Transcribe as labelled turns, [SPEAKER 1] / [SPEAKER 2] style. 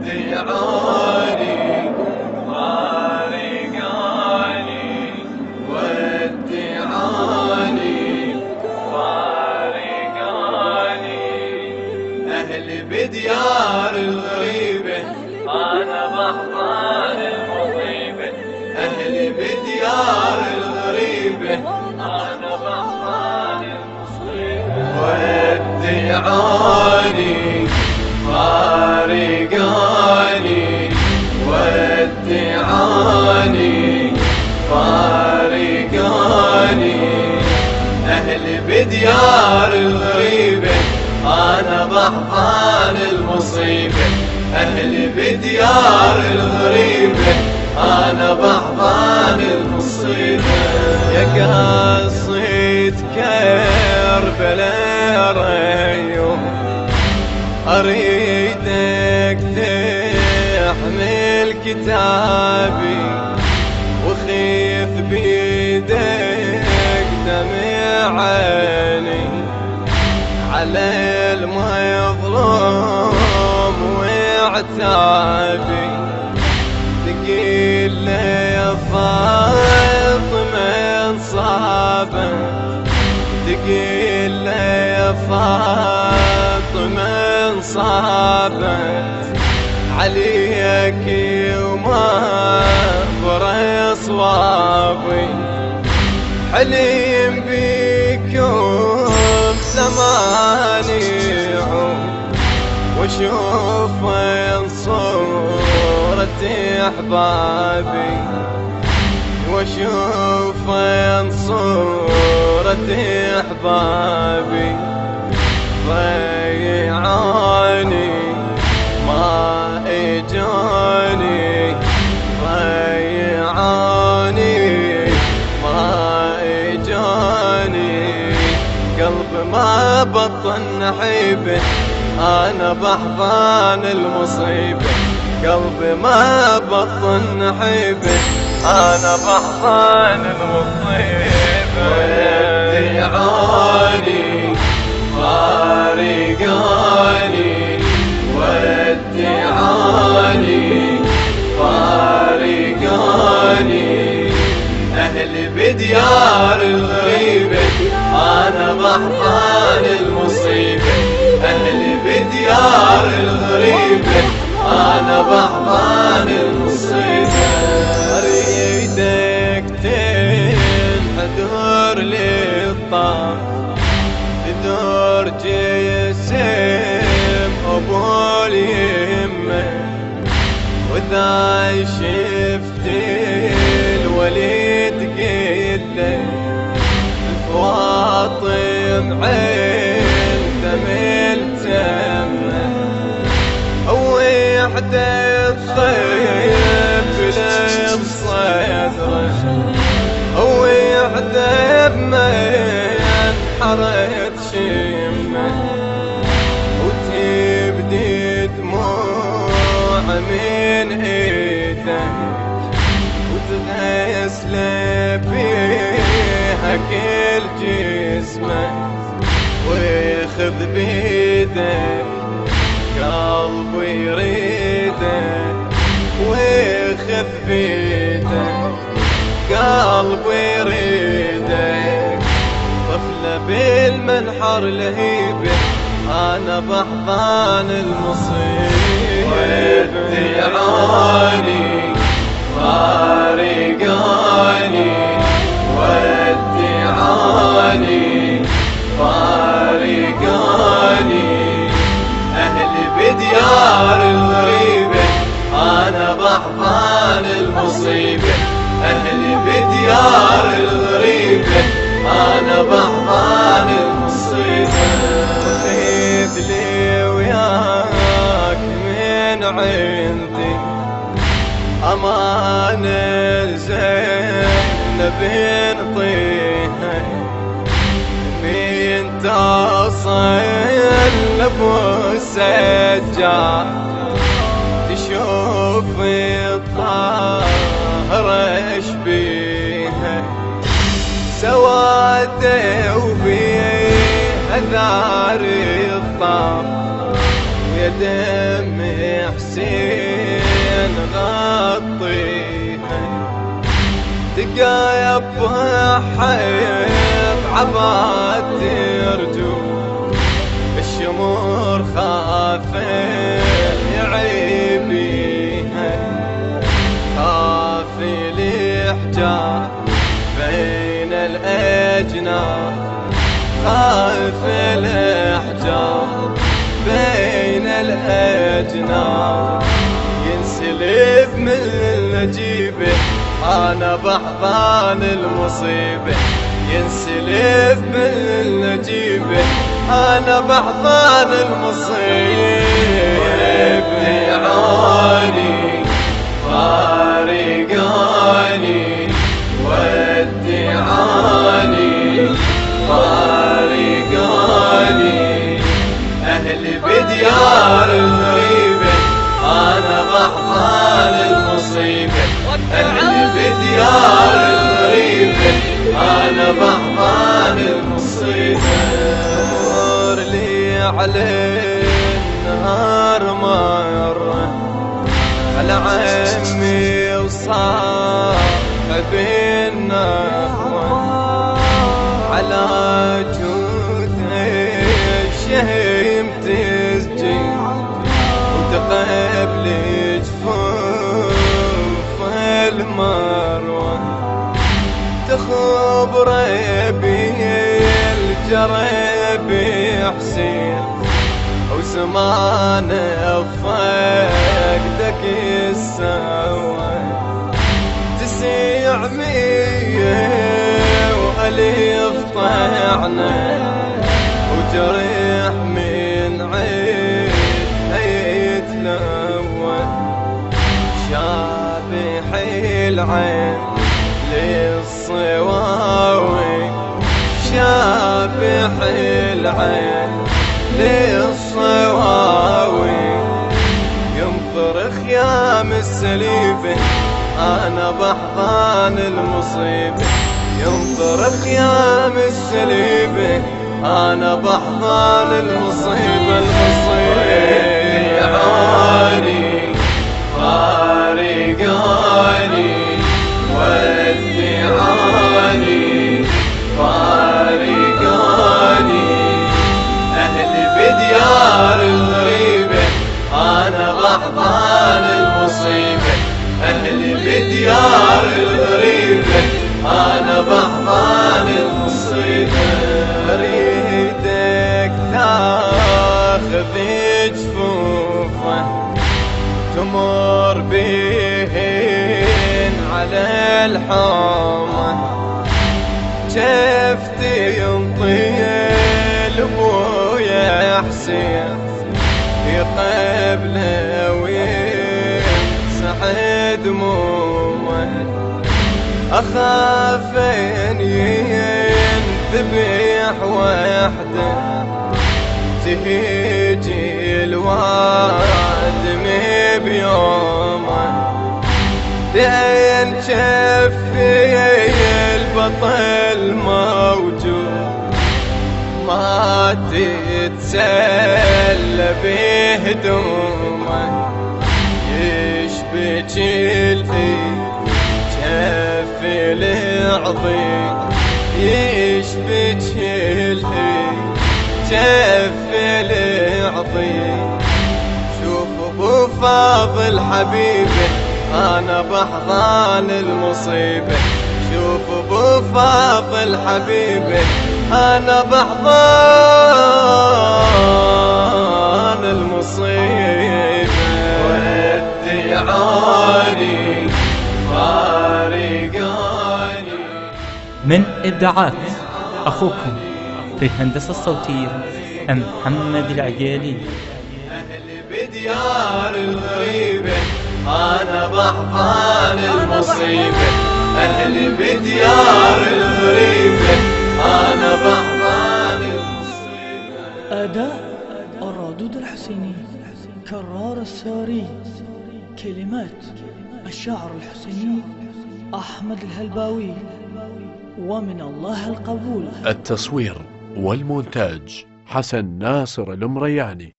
[SPEAKER 1] ودعاني فارقاني ودعاني فارقاني أهل بديار الغريبة أنا بحضان المصيبة أهل بديار الغريبة أنا بحضان المصيبة ودعاني فارقاني ودعاني فارقاني أهل بديار الغريبة أنا بحضان المصيبة أهل بديار الغريبة أنا بحضان المصيبة يا قصيد كربلاء ريوم أريدك تحمل كتابي وخيف بيدك دمع عيني على المظلوم وعتابي تقيل لي يا فاطمة انصابك تقيل لي يا فاطمة انصابت عليك وما برا صوابي حليم بيكم زماني واشوف صورة احبابي واشوف صورة احبابي ضيعاني ما اجاني ضيعاني ما اجاني قلب ما بطن حيبه انا بحضان المصيبه قلب ما بطن حيبه انا بحضان المصيبه ودعاني فارقاني ودعاني فارقاني أهل بديار الغريبة أنا بحضان المصيبة أهل بديار الغريبة أنا بحضان المصيبة أريدك تنحدر للطاق تدور جسم أبو اليمة وإذا شفت الوليد قله الفواطم عين دمل تمه وحدة تخيب لم صدره وحدة بمين حرت شمه وتبدي دموع من ايده وتغسل بيها كل جسمه ويخذ بيده قلبي يريده ويخذ بيده قلبي يريده طفلة بالمنحر لهيبه أنا بحضان المصيبة ودعاني فارقاني ودعاني فارقاني أهل بديار الغريبة أنا بحضان المصيبة أهل بديار الغريبة أنا بحضان المصيبة خذ لي وياك من عندي أمانة زينب نطيها من تصل أبو السجاد تشوف الطاهر ايش بيها سواده وبيها ذار الطاف يا ودم حسين غطيها، دقايا بحيط عباد ترجو، الشمور خافل يعيبيها، خافي الإحجار بين الأجناح، خافي الإحجار بين الأجناح، ينسلب من نجيبه أنا بحضان المصيبة، ينسلب من نجيبه أنا بحضان المصيبة. ودعاني فارقاني، ودعاني فارقاني، أهلي بديار الغريبة أنا بحضان المصيبة، أهلي بديار الغريبة أنا بحضان المصيبة. نور لي عليه النهار مرة، على عمي وصاحبي النخوة، على جوده الشهيم تسجل، وتقبل جفوف المروة، تخبر بي الجرب حسين، وزمان فقدك السوا، تسيع مية وأليف طعنة، وجريح من عيد لوى، شابح العين للصواوي، شابح العين للصواوي، ينطر خيام السليبة أنا بحضان المصيبة، ينطر خيام السليبة أنا بحضان المصيبة. ودعاني فارقاني، ودعاني فارقاني، أهلي بديار الغريبة أنا بحضان المصيبة، أهلي بديار الغريبة أنا بحضان المصيبة. أريدك تاخذ جفوفه، تمر بهن على الحومة، شفتي ينطيل ابويا حسين، يقبله ويمسح دمومه، أخاف أن ينذبح وحده، تهيجي الوادم بيومه، لين شفي البطل موجود، ما تتسلى بهدومه، يشبك الفيل شف العظيم، يشبك الفيل شف العظيم. شوف ابو فاضل حبيبي أنا بحضان المصيبة، شوف ابو فاضل حبيبي أنا بحضان المصيبة. ودعاني فارقاني.
[SPEAKER 2] من إبداعات أخوكم في الهندسة الصوتية محمد العقيلي.
[SPEAKER 1] أهلي بديار الغريبة أنا بحضان المصيبة، أهلي بديار الغريبة أنا بحضان المصيبة.
[SPEAKER 3] أداء الردود الحسيني، كرار الساري، كلمات الشاعر الحسيني أحمد الهلباوي، ومن الله القبول.
[SPEAKER 4] التصوير والمونتاج حسن ناصر المرياني.